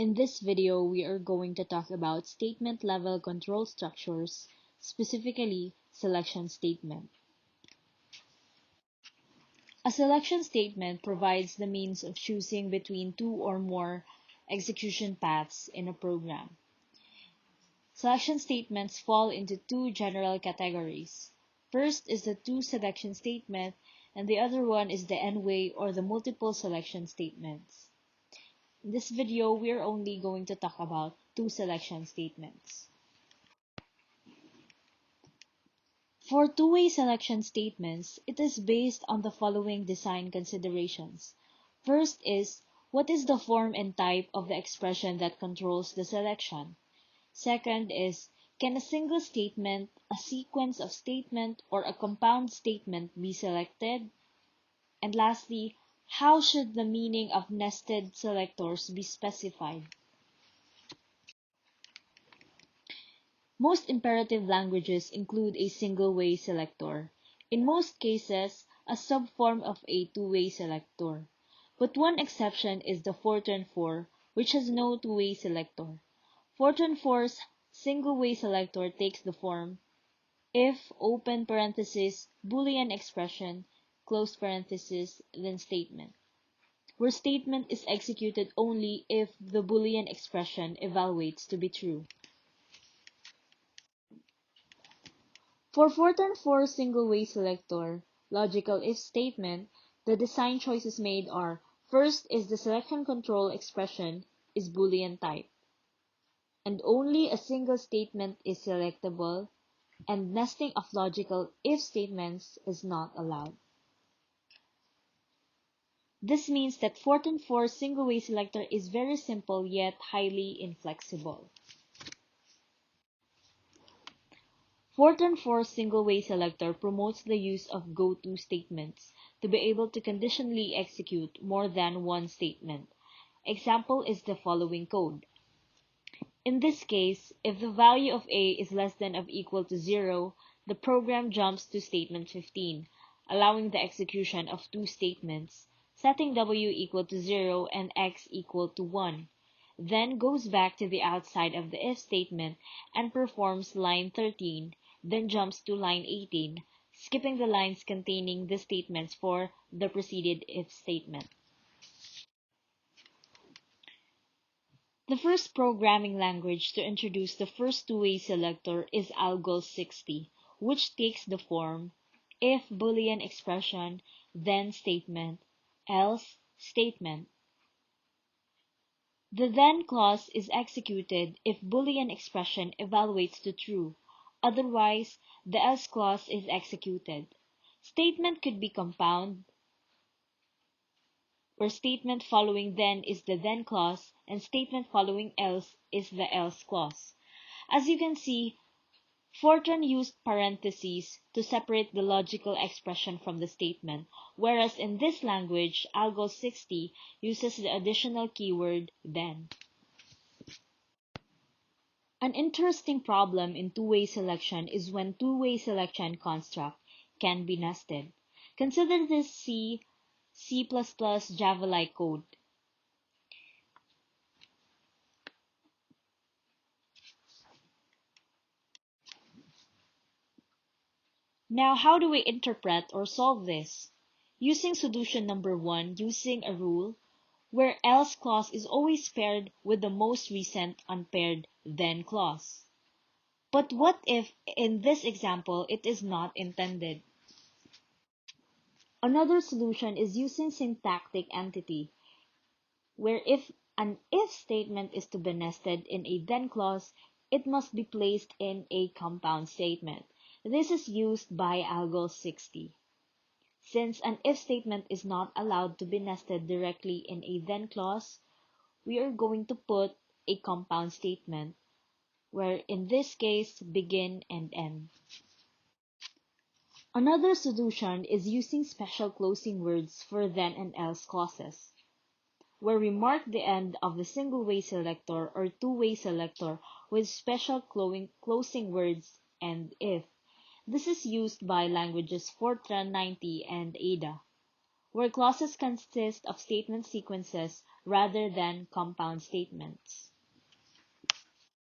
In this video, we are going to talk about statement-level control structures, specifically selection statement. A selection statement provides the means of choosing between two or more execution paths in a program. Selection statements fall into two general categories. First is the two-selection statement, and the other one is the n-way or the multiple selection statements. In this video, we are only going to talk about two selection statements. For two-way selection statements, it is based on the following design considerations. First is, what is the form and type of the expression that controls the selection? Second is, can a single statement, a sequence of statement, or a compound statement be selected? And lastly, how should the meaning of nested selectors be specified? Most imperative languages include a single-way selector, in most cases, a subform of a two-way selector. But one exception is the Fortran 4, which has no two-way selector. Fortran 4's single-way selector takes the form if open parenthesis Boolean expression close parenthesis then statement, where statement is executed only if the Boolean expression evaluates to be true. For Fortran 4 single-way selector logical if statement, the design choices made are: first is the selection control expression is Boolean type, and only a single statement is selectable, and nesting of logical if statements is not allowed. This means that Fortran 4 single-way selector is very simple yet highly inflexible. Fortran 4 single-way selector promotes the use of goto statements to be able to conditionally execute more than one statement. Example is the following code. In this case, if the value of A is less than or equal to 0, the program jumps to statement 15, allowing the execution of two statements, setting W equal to 0 and X equal to 1, then goes back to the outside of the if statement and performs line 13, then jumps to line 18, skipping the lines containing the statements for the preceded if statement. The first programming language to introduce the first two-way selector is Algol 60, which takes the form if Boolean expression, then statement, else statement. The then clause is executed if Boolean expression evaluates to true. Otherwise, the else clause is executed. Statement could be compound, where statement following then is the then clause and statement following else is the else clause. As you can see, Fortran used parentheses to separate the logical expression from the statement, whereas in this language, Algol 60 uses the additional keyword then. An interesting problem in two-way selection is when two-way selection construct can be nested. Consider this C, C++, Java-like code. Now, how do we interpret or solve this? Using solution number 1, using a rule where else clause is always paired with the most recent unpaired then clause. But what if, in this example, it is not intended? Another solution is using syntactic entity, where if an if statement is to be nested in a then clause, it must be placed in a compound statement. This is used by Algol 60. Since an if statement is not allowed to be nested directly in a then clause, we are going to put a compound statement, where in this case, begin and end. Another solution is using special closing words for then and else clauses, where we mark the end of the single-way selector or two-way selector with special closing words and if. This is used by languages Fortran 90 and Ada. where clauses consist of statement sequences rather than compound statements.